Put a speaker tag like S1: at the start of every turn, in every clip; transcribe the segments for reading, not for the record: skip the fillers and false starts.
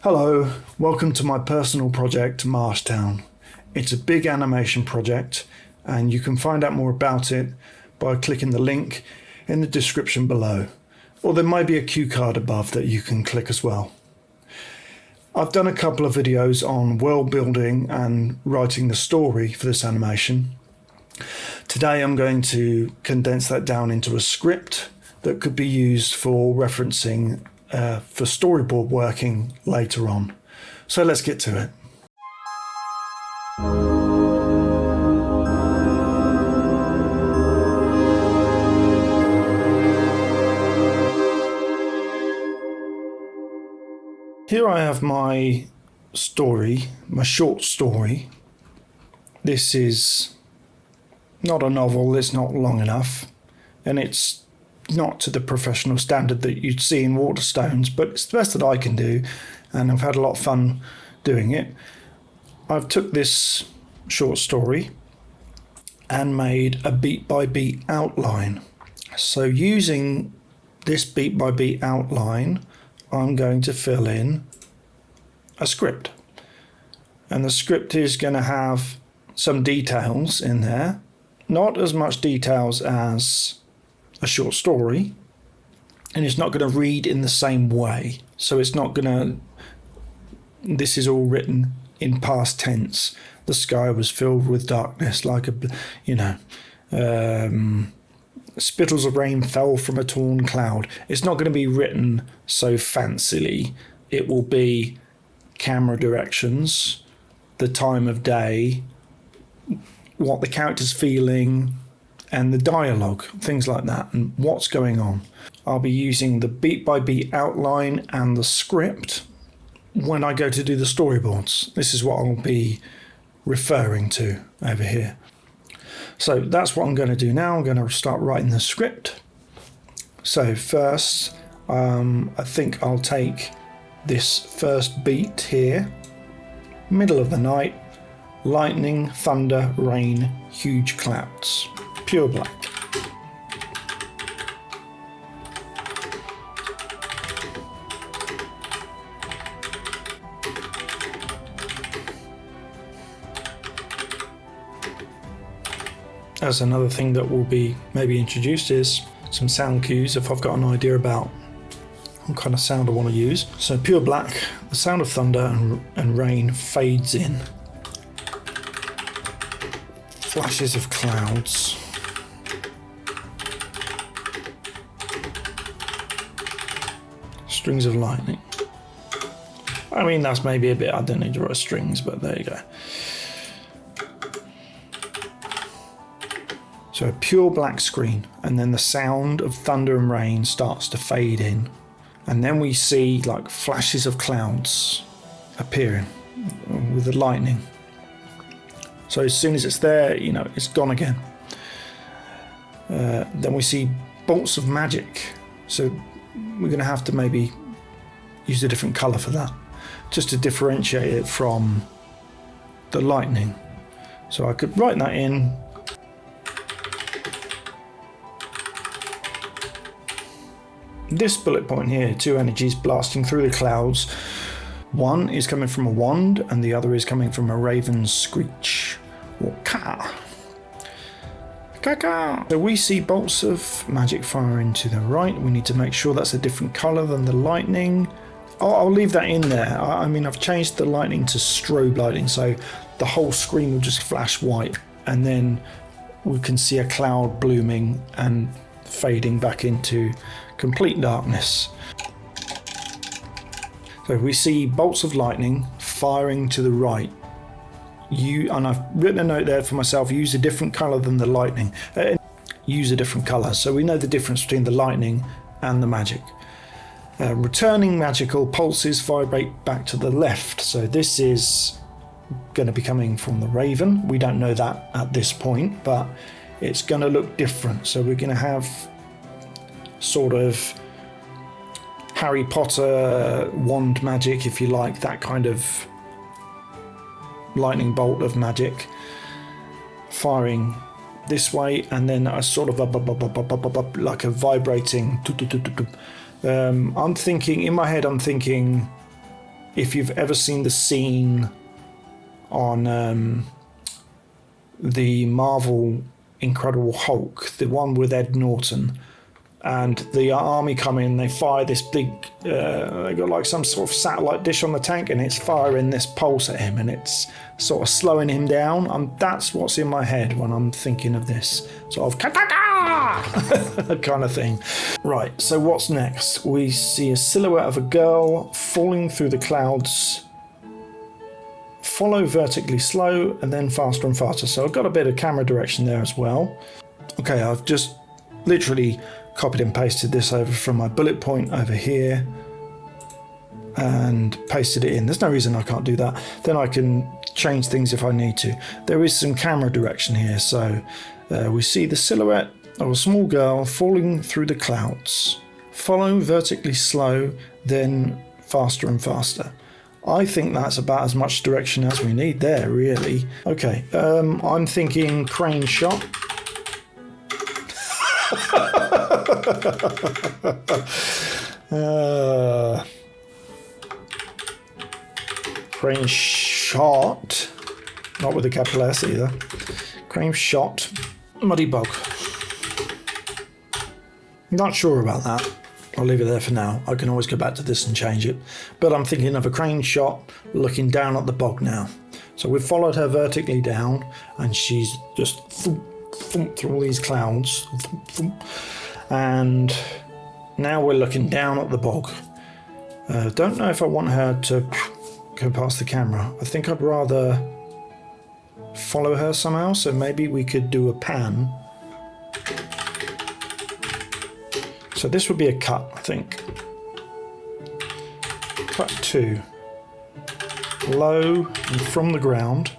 S1: Hello, welcome to my personal project, Marshtown. It's a big animation project and you can find out more about it by clicking the link in the description below, or there might be a cue card above that you can click as well. I've done a couple of videos on world building and writing the story for this animation. Today I'm going to condense that down into a script that could be used for referencing for storyboard working later on. So let's get to it. Here I have my story, my short story. This is not a novel, it's not long enough, and it's not to the professional standard that you'd see in Waterstones, but it's the best that I can do, and I've had a lot of fun doing it. I've took this short story and made a beat by beat outline. So using this beat by beat outline, I'm going to fill in a script, and the script is going to have some details in there, not as much details as a short story, and it's not going to read in the same way. So it's not going to, this is all written in past tense. The sky was filled with darkness like a, spittles of rain fell from a torn cloud. It's not going to be written so fancily. It will be camera directions, the time of day, what the character's feeling, and the dialogue, things like that, and what's going on. I'll be using the beat by beat outline and the script when I go to do the storyboards. This is what I'll be referring to over here. So that's what I'm going to do now. I'm going to start writing the script. So first, I think I'll take this first beat here, middle of the night, lightning, thunder, rain, huge clouds, pure black. As another thing that will be maybe introduced is some sound cues if I've got an idea about what kind of sound I want to use. So pure black, the sound of thunder and rain fades in. Flashes of clouds. Strings of lightning. I mean, that's maybe a bit, I don't need to write strings, but there you go. So a pure black screen, and then the sound of thunder and rain starts to fade in. And then we see like flashes of clouds appearing with the lightning. So as soon as it's there, it's gone again. Then we see bolts of magic. So we're going to have to maybe use a different color for that, just to differentiate it from the lightning. So I could write that in. This bullet point here, two energies blasting through the clouds. One is coming from a wand and the other is coming from a raven's screech, or caw. Caw. So we see bolts of magic firing to the right. We need to make sure that's a different color than the lightning. I'll leave that in there. I mean, I've changed the lightning to strobe lighting, so the whole screen will just flash white, and then we can see a cloud blooming and fading back into complete darkness. So we see bolts of lightning firing to the right. And I've written a note there for myself, use a different color than the lightning. Use a different color, so we know the difference between the lightning and the magic. Returning magical pulses vibrate back to the left. So this is going to be coming from the raven. We don't know that at this point, but it's going to look different. So we're going to have sort of Harry Potter wand magic, if you like, that kind of lightning bolt of magic firing this way, and then a sort of like a vibrating. I'm thinking in my head, if you've ever seen the scene on the Marvel Incredible Hulk, the one with Ed Norton, and the army come in, they fire this big, they got like some sort of satellite dish on the tank, and it's firing this pulse at him, and it's sort of slowing him down. That's what's in my head when I'm thinking of this sort of kind of thing. Right, so what's next? We see a silhouette of a girl falling through the clouds. Follow vertically slow and then faster and faster. So I've got a bit of camera direction there as well. Okay, I've just literally copied and pasted this over from my bullet point over here and pasted it in. There's no reason I can't do that. Then I can change things if I need to. There is some camera direction here. So we see the silhouette of a small girl falling through the clouds. Follow vertically slow, then faster and faster. I think that's about as much direction as we need there, really. Okay, I'm thinking crane shot. Crane shot. Not with a capital S either. Crane shot. Muddy bog. Not sure about that. I'll leave it there for now. I can always go back to this and change it. But I'm thinking of a crane shot looking down at the bog now. So we've followed her vertically down and she's just thump, thump through all these clouds. Thump, thump. And now we're looking down at the bog. Don't know if I want her to go past the camera. I think I'd rather follow her somehow. So maybe we could do a pan. So this would be a cut, I think. Cut 2. Low and from the ground.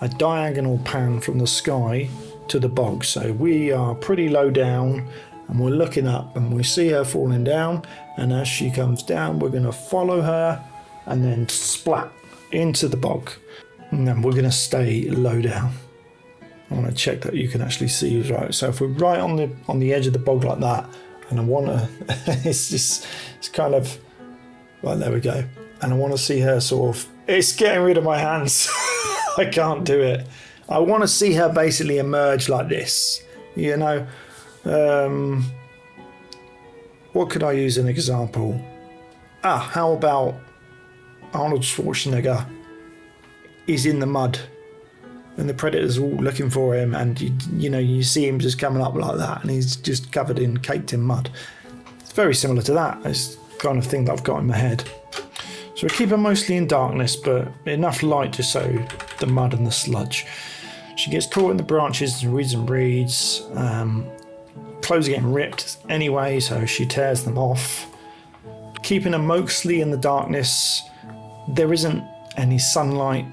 S1: A diagonal pan from the sky to the bog. So we are pretty low down and we're looking up and we see her falling down. And as she comes down, we're going to follow her and then splat into the bog. And then we're going to stay low down. I want to check that you can actually see right. So if we're right on the edge of the bog like that, and I want to, it's kind of, right, there we go. And I want to see her sort of, it's getting rid of my hands. I can't do it. I want to see her basically emerge like this, you know. What could I use an example? How about Arnold Schwarzenegger is in the mud and the predators are all looking for him, and you see him just coming up like that, and he's just covered in, caked in mud. It's very similar to that. It's the kind of thing that I've got in my head. So we keep her mostly in darkness, but enough light to show the mud and the sludge. She gets caught in the branches and reeds and reeds. Clothes are getting ripped anyway, so she tears them off. Keeping her mostly in the darkness. There isn't any sunlight.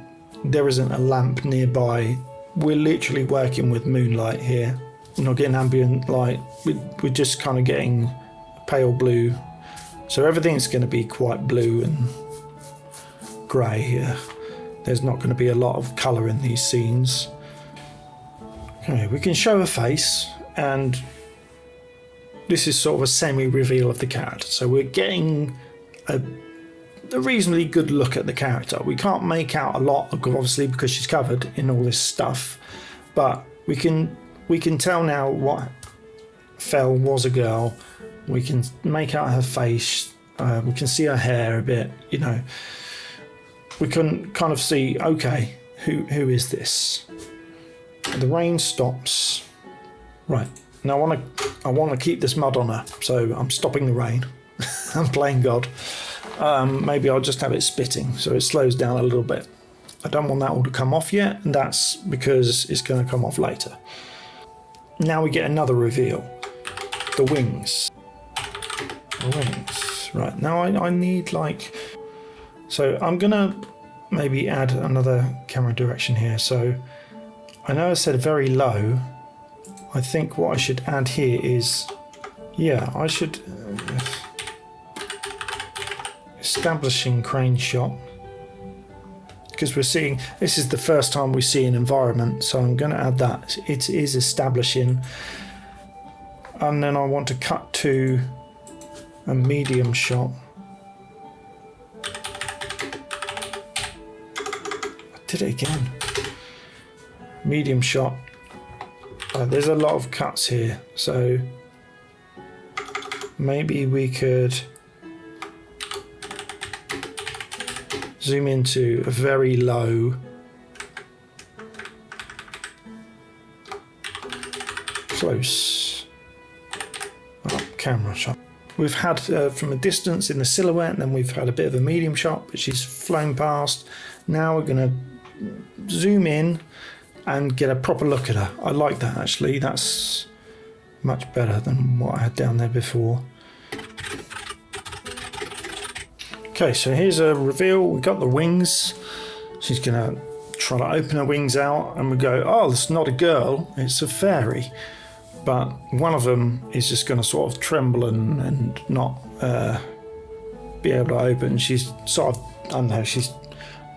S1: There isn't a lamp nearby. We're literally working with moonlight here. We're not getting ambient light. We're just kind of getting pale blue. So everything's going to be quite blue and grey here. There's not going to be a lot of colour in these scenes. Okay, we can show a face, and this is sort of a semi-reveal of the character. So we're getting a reasonably good look at the character. We can't make out a lot, obviously, because she's covered in all this stuff, but we can tell now what fell was a girl. We can make out her face. We can see her hair a bit. We can kind of see, okay, who is this? The rain stops. Right, now I want to keep this mud on her, so I'm stopping the rain. I'm playing God. Maybe I'll just have it spitting so it slows down a little bit. I don't want that all to come off yet, and that's because it's going to come off later. Now we get another reveal. The wings. The wings. Right, now I need so I'm going to maybe add another camera direction here. So I know I said very low. I think what I should add here is, I should... establishing crane shot, because we're seeing, this is the first time we see an environment, so I'm going to add that. It is establishing, and then I want to cut to a medium shot. Did it again. Medium shot. There's a lot of cuts here, so maybe we could zoom into a very low, close up camera shot. We've had from a distance in the silhouette, and then we've had a bit of a medium shot, but she's flown past. Now we're going to zoom in and get a proper look at her. I like that actually. That's much better than what I had down there before. Okay, so here's a reveal. We've got the wings. She's gonna try to open her wings out, and we go, oh, it's not a girl, it's a fairy. But one of them is just gonna sort of tremble and not be able to open. She's sort of, I don't know, she's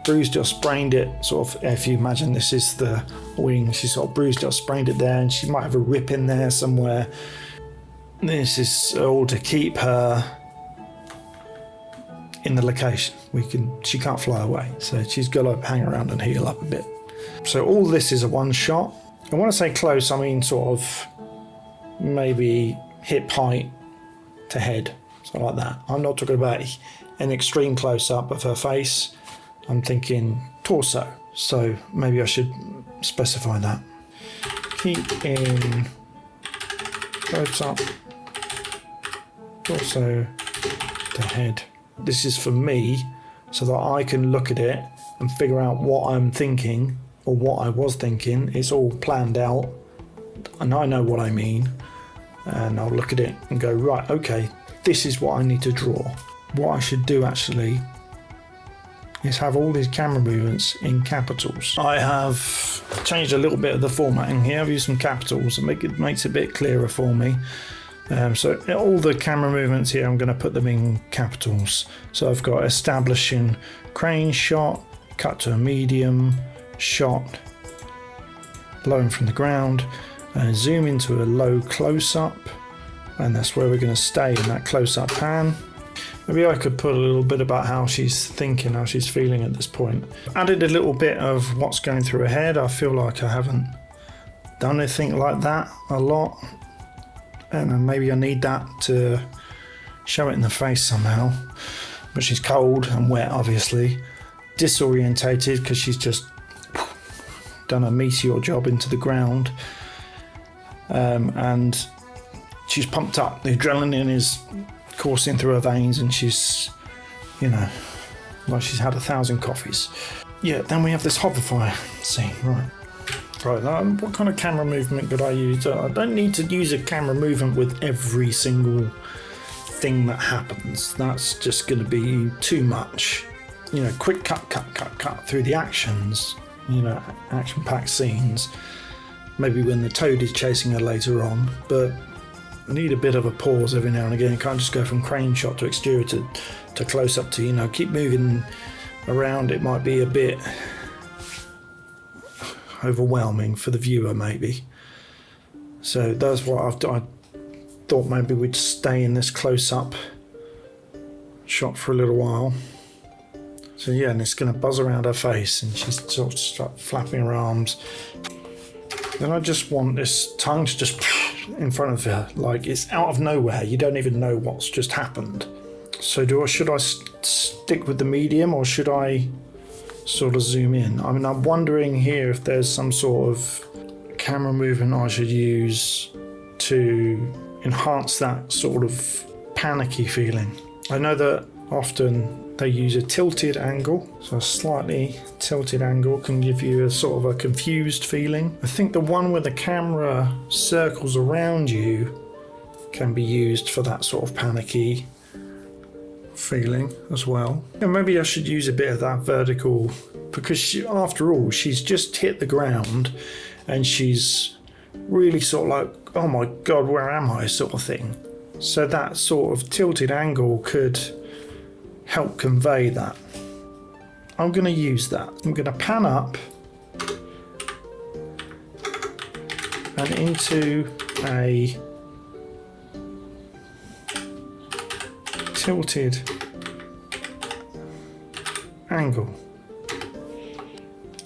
S1: bruised or sprained it, sort of, if you imagine this is the wing, she sort of bruised or sprained it there, and she might have a rip in there somewhere. This is all to keep her in the location. She can't fly away, so she's got to hang around and heal up a bit. So all this is a one shot. And when I say close, I mean sort of maybe hip height to head, something like that. I'm not talking about an extreme close up of her face. I'm thinking torso, so maybe I should specify that. Keep in close up, torso to head. This is for me, so that I can look at it and figure out what I'm thinking, or what I was thinking. It's all planned out, and I know what I mean, and I'll look at it and go, right, okay, this is what I need to draw. What I should do actually is have all these camera movements in capitals. I have changed a little bit of the formatting here. I've used some capitals and it makes it a bit clearer for me. So all the camera movements here, I'm going to put them in capitals. So I've got establishing crane shot, cut to a medium shot, blowing from the ground, zoom into a low close-up, and that's where we're going to stay in that close-up pan. Maybe I could put a little bit about how she's thinking, how she's feeling at this point. Added a little bit of what's going through her head. I feel like I haven't done anything like that a lot. And maybe I need that to show it in the face somehow. But she's cold and wet, obviously. Disorientated because she's just done a meteor job into the ground. And she's pumped up. The adrenaline is coursing through her veins, and she's, you know, like she's had 1,000 coffees. Yeah, then we have this hoverfire scene, right. What kind of camera movement could I use? I don't need to use a camera movement with every single thing that happens. That's just going to be too much. You know, quick cut through the actions, you know, action-packed scenes. Maybe when the toad is chasing her later on, but I need a bit of a pause every now and again. You can't just go from crane shot to exterior to close up to, you know, keep moving around. It might be a bit overwhelming for the viewer, maybe. So that's what I thought maybe we'd stay in this close-up shot for a little while. So yeah, and it's going to buzz around her face, and she's sort of start flapping her arms. Then I just want this tongue to just in front of her, like it's out of nowhere. You don't even know what's just happened. So should I stick with the medium, or should I sort of zoom in? I mean, I'm wondering here if there's some sort of camera movement I should use to enhance that sort of panicky feeling. I know that often they use a tilted angle, so a slightly tilted angle can give you a sort of a confused feeling. I think the one where the camera circles around you can be used for that sort of panicky feeling as well. And maybe I should use a bit of that vertical, because after all, she's just hit the ground and she's really sort of like, oh my god, where am I, sort of thing. So that sort of tilted angle could help convey that. I'm going to use that. I'm going to pan up and into a tilted angle.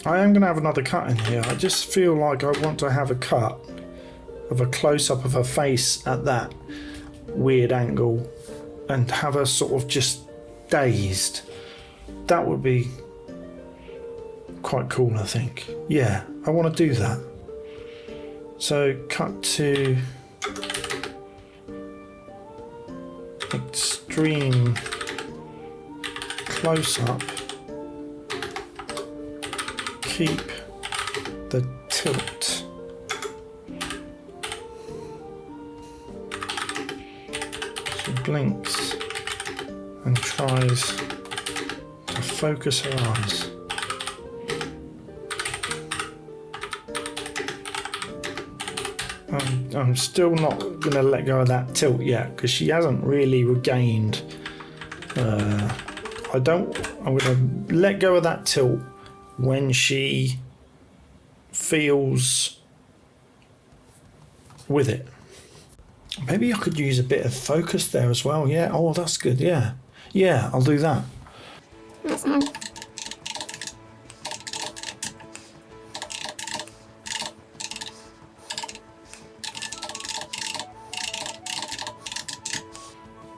S1: I am going to have another cut in here. I just feel like I want to have a cut of a close-up of her face at that weird angle and have her sort of just dazed. That would be quite cool, I think. Yeah, I want to do that. So cut to extreme close-up. Keep the tilt. She blinks and tries to focus her eyes. I'm still not going to let go of that tilt yet because she hasn't really regained. I'm going to let go of that tilt when she feels with it. Maybe I could use a bit of focus there as well. Yeah, oh, that's good. Yeah, I'll do that.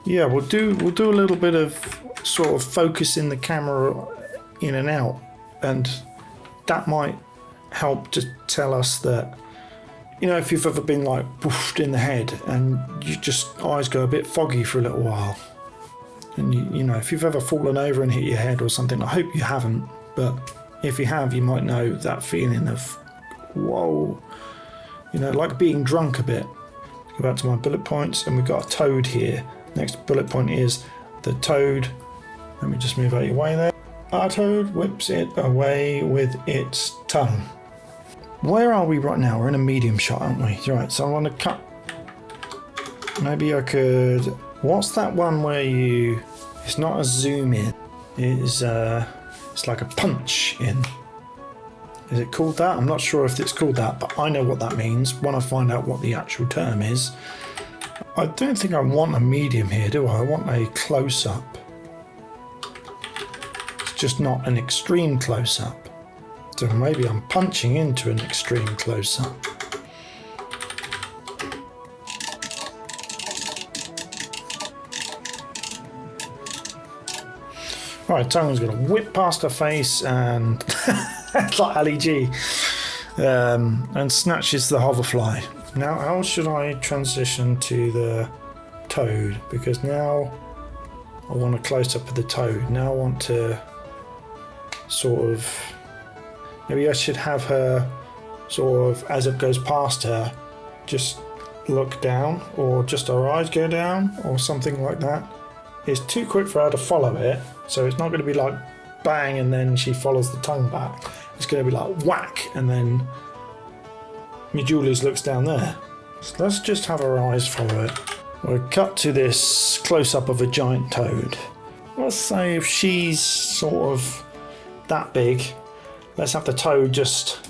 S1: Yeah, we'll do a little bit of sort of focusing the camera in and out, and that might help to tell us that, you know, if you've ever been like boofed in the head and you just eyes go a bit foggy for a little while, and you know, if you've ever fallen over and hit your head or something, I hope you haven't, but if you have, you might know that feeling of whoa, you know, like being drunk a bit. Go back to my bullet points, and we've got a toad here. Next bullet point is the toad. Let me just move out of your way there. Our toad whips it away with its tongue. Where are we right now? We're in a medium shot, aren't we? Right, so I want to cut. Maybe I could. What's that one where you? It's not a zoom in. It's like a punch in. Is it called that? I'm not sure if it's called that, but I know what that means when I find out what the actual term is. I don't think I want a medium here, do I? I want a close-up. It's just not an extreme close-up. So maybe I'm punching into an extreme close-up. Right, tongue's going to whip past her face and it's like Ali G, and snatches the hoverfly. Now, how should I transition to the toad? Because now I want a close-up of the toad. Now I want to sort of... Maybe I should have her sort of, as it goes past her, just look down, or just her eyes go down, or something like that. It's too quick for her to follow it, so it's not going to be like bang and then she follows the tongue back. It's going to be like whack and then me Julius looks down there. So let's just have her eyes follow it. We'll cut to this close-up of a giant toad. Let's say if she's sort of that big, let's have the toad just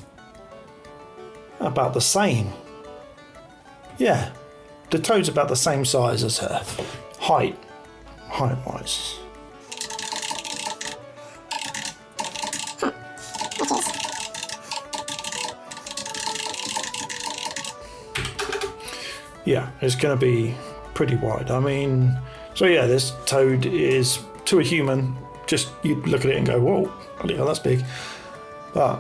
S1: about the same. Yeah, the toad's about the same size as her. Height-wise. Yeah, it's going to be pretty wide. I mean, so yeah, this toad is, to a human, just you'd look at it and go, whoa, bloody hell, that's big. But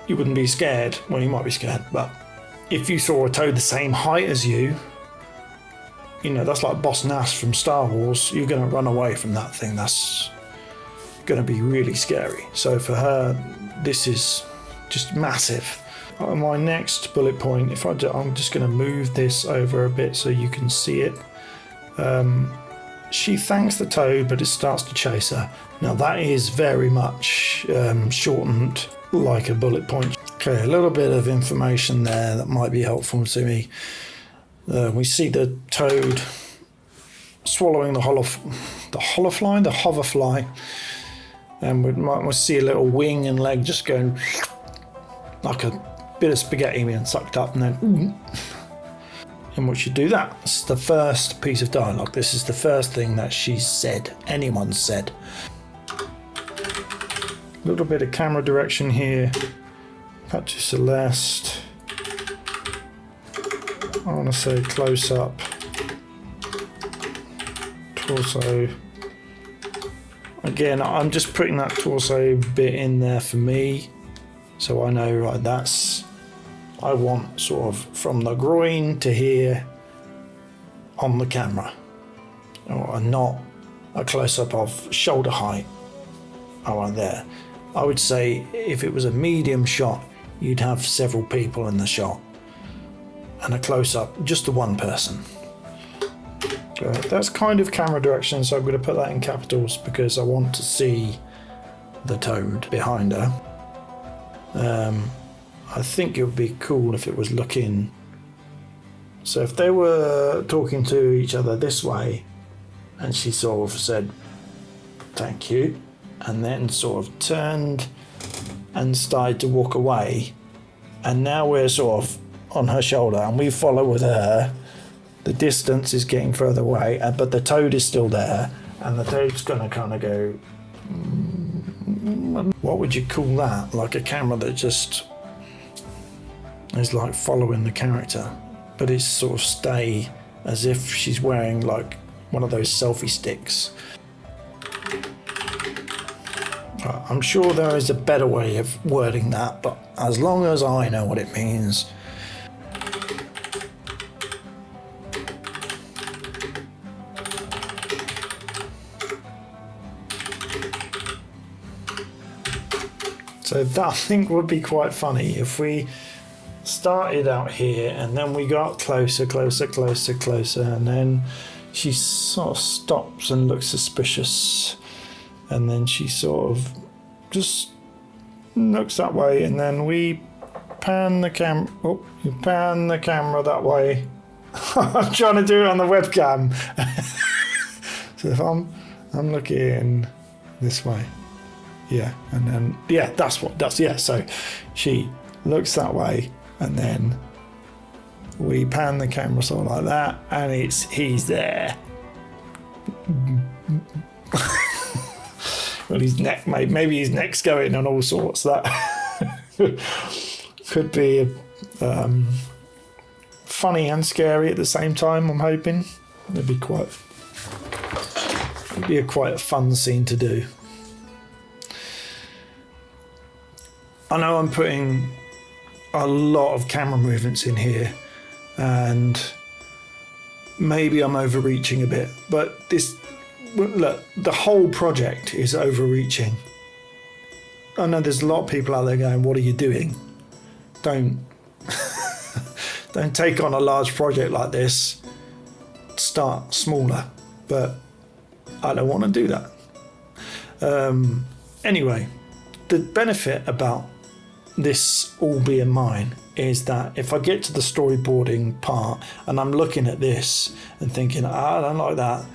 S1: you wouldn't be scared. Well, you might be scared, but if you saw a toad the same height as you, you know, that's like Boss Nass from Star Wars. You're going to run away from that thing. That's going to be really scary. So for her, this is just massive. On my next bullet point, if I do, I'm just going to move this over a bit so you can see it. She thanks the toad, but it starts to chase her. Now that is very much shortened like a bullet point. Okay, a little bit of information there that might be helpful to me. We see the toad swallowing the hoverfly, and we'll see a little wing and leg just going like a bit of spaghetti being sucked up, and then and what should do that? It's the first piece of dialogue. This is the first thing that she said, anyone said. A little bit of camera direction here. Patchy Celeste. I want to say close up. Torso. Again, I'm just putting that torso bit in there for me. So I know, right, that's, I want sort of from the groin to here on the camera. Or not a close up of shoulder height. I want there. I would say if it was a medium shot, you'd have several people in the shot. And a close up, just the one person. That's kind of camera direction, so I'm going to put that in capitals because I want to see the toad behind her. I think it would be cool if it was looking. So if they were talking to each other this way, and she sort of said, "Thank you," and then sort of turned and started to walk away, and now we're sort of on her shoulder and we follow with her. The distance is getting further away, but the toad is still there, and the toad's gonna kind of go, what would you call that? Like a camera that just is like following the character, but it's sort of stay as if she's wearing like one of those selfie sticks. I'm sure there is a better way of wording that, but as long as I know what it means. So that I think would be quite funny if we started out here and then we got closer, and then she sort of stops and looks suspicious, and then she sort of just looks that way, and then we pan the you pan the camera that way. I'm trying to do it on the webcam. So if I'm looking this way. Yeah, and then, yeah, that's what does, yeah. So she looks that way, and then we pan the camera sort of like that, and he's there. Well, his neck, maybe his neck's going and all sorts. That could be funny and scary at the same time, I'm hoping. It'd be quite a fun scene to do. I know I'm putting a lot of camera movements in here, and maybe I'm overreaching a bit, but look, the whole project is overreaching. I know there's a lot of people out there going, what are you doing? Don't take on a large project like this. Start smaller, but I don't want to do that. Anyway, the benefit about this all being mine is that if I get to the storyboarding part and I'm looking at this and thinking, I don't like that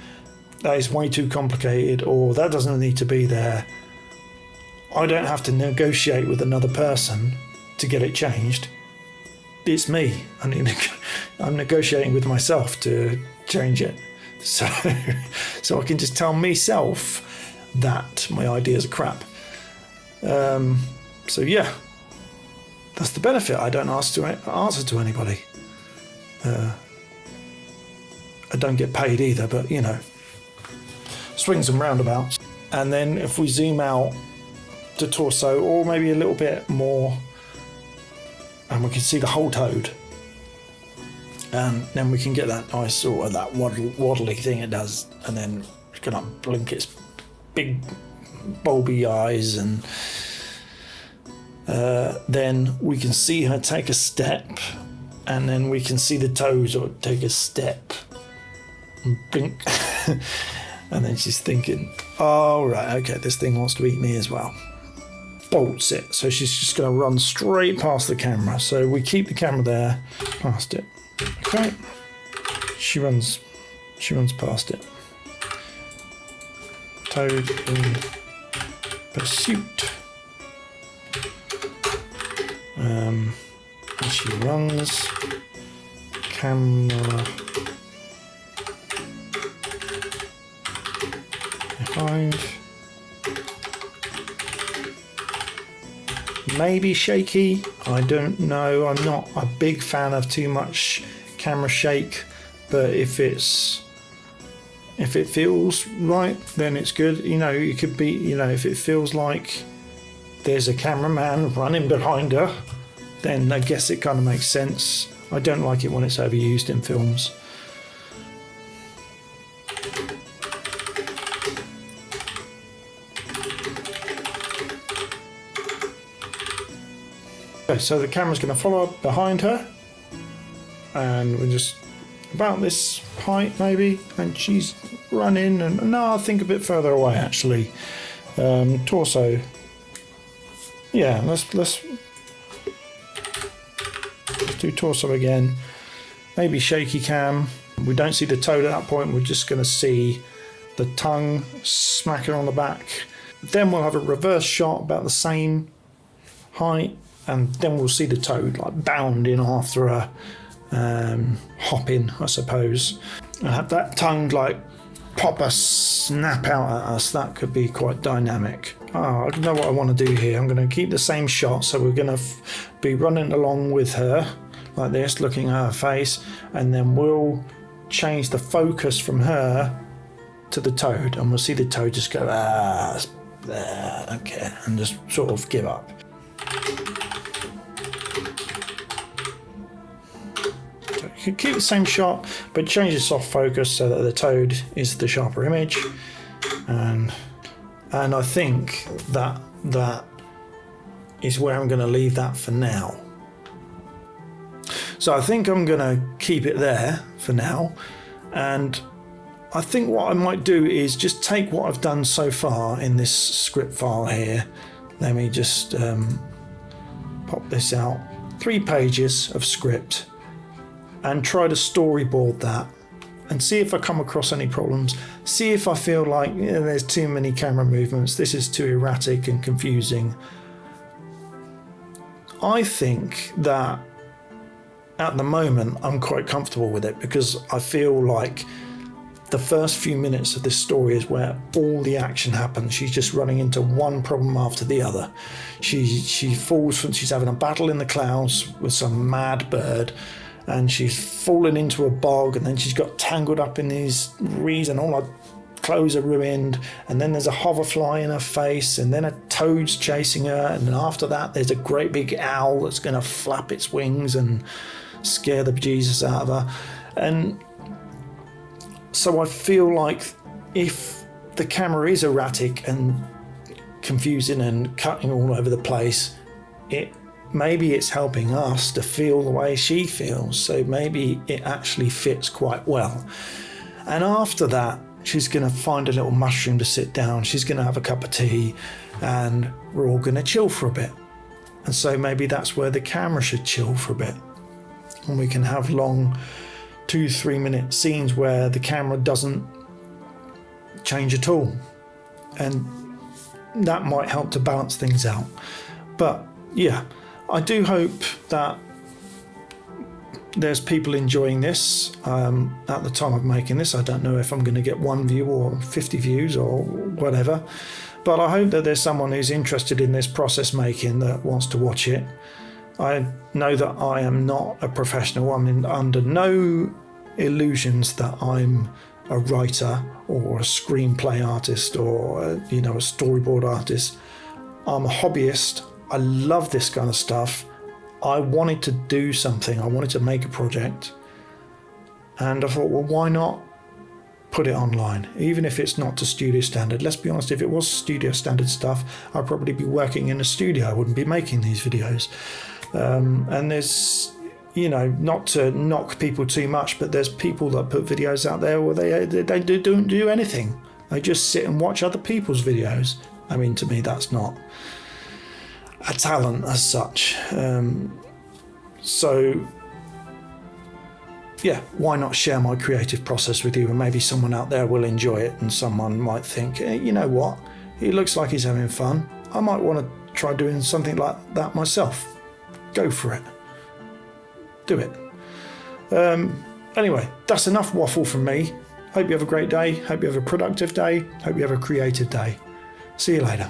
S1: is way too complicated, or that doesn't need to be there, I don't have to negotiate with another person to get it changed. It's me. I'm negotiating with myself to change it. So I can just tell myself that my ideas are crap. So yeah, that's the benefit. I don't answer to anybody. I don't get paid either, but you know, swings and roundabouts. And then if we zoom out to torso, or maybe a little bit more, and we can see the whole toad, and then we can get that nice sort of that waddly thing it does, and then it's gonna blink its big bulby eyes, and then we can see her take a step, and then we can see the toes or take a step and blink. And then she's thinking, oh right, okay, this thing wants to eat me as well. Bolts it, so she's just going to run straight past the camera. So we keep the camera there, past it. Okay, she runs past it. Toad in pursuit. And she runs, camera behind, maybe shaky. I don't know. I'm not a big fan of too much camera shake, but if it feels right, then it's good. You know, it could be, you know, if it feels like there's a cameraman running behind her, then I guess it kind of makes sense. I don't like it when it's overused in films. Okay, so the camera's going to follow up behind her, and we're just about this height maybe, and she's running, and no, I think a bit further away actually. Torso. Yeah, let's do torso again. Maybe shaky cam. We don't see the toad at that point. We're just going to see the tongue smacking on the back. Then we'll have a reverse shot about the same height, and then we'll see the toad like bounding after her, hopping, I suppose, and have that tongue like pop a snap out at us. That could be quite dynamic. I know what I want to do here. I'm going to keep the same shot, so we're going to be running along with her like this, looking at her face, and then we'll change the focus from her to the toad, and we'll see the toad just go, I don't care, and just sort of give up. So you can keep the same shot, but change the soft focus so that the toad is the sharper image, and I think that is where I'm going to leave that for now. So I think I'm going to keep it there for now, and I think what I might do is just take what I've done so far in this script file here. Let me just pop this out. 3 pages of script, and try to storyboard that and see if I come across any problems. See if I feel like there's too many camera movements, this is too erratic and confusing. I think that at the moment I'm quite comfortable with it, because I feel like the first few minutes of this story is where all the action happens. She's just running into one problem after the other. She falls from, she's having a battle in the clouds with some mad bird, and she's fallen into a bog, and then she's got tangled up in these reeds, and all her clothes are ruined, and then there's a hoverfly in her face, and then a toad's chasing her, and then after that there's a great big owl that's going to flap its wings and scare the bejesus out of her. And so I feel like if the camera is erratic and confusing and cutting all over the place, maybe it's helping us to feel the way she feels, so maybe it actually fits quite well. And after that, she's going to find a little mushroom to sit down, she's going to have a cup of tea, and we're all going to chill for a bit. And so maybe that's where the camera should chill for a bit, and we can have long 2-3 minute scenes where the camera doesn't change at all, and that might help to balance things out. But yeah, I do hope that there's people enjoying this. At the time of making this, I don't know if I'm going to get 1 view or 50 views or whatever, but I hope that there's someone who's interested in this process making that wants to watch it. I know that I am not a professional. I'm under no illusions that I'm a writer or a screenplay artist or a storyboard artist. I'm a hobbyist. I love this kind of stuff. I wanted to do something. I wanted to make a project, and I thought, well, why not put it online, even if it's not to studio standard. Let's be honest, if it was studio standard stuff, I'd probably be working in a studio. I wouldn't be making these videos. And there's, not to knock people too much, but there's people that put videos out there where they don't do anything. They just sit and watch other people's videos. I mean, to me, that's not a talent as such. So yeah, why not share my creative process with you, and maybe someone out there will enjoy it, and someone might think, hey, you know what, he looks like he's having fun, I might want to try doing something like that myself. Go for it. Do it. Anyway, that's enough waffle from me. Hope you have a great day. Hope you have a productive day. Hope you have a creative day. See you later.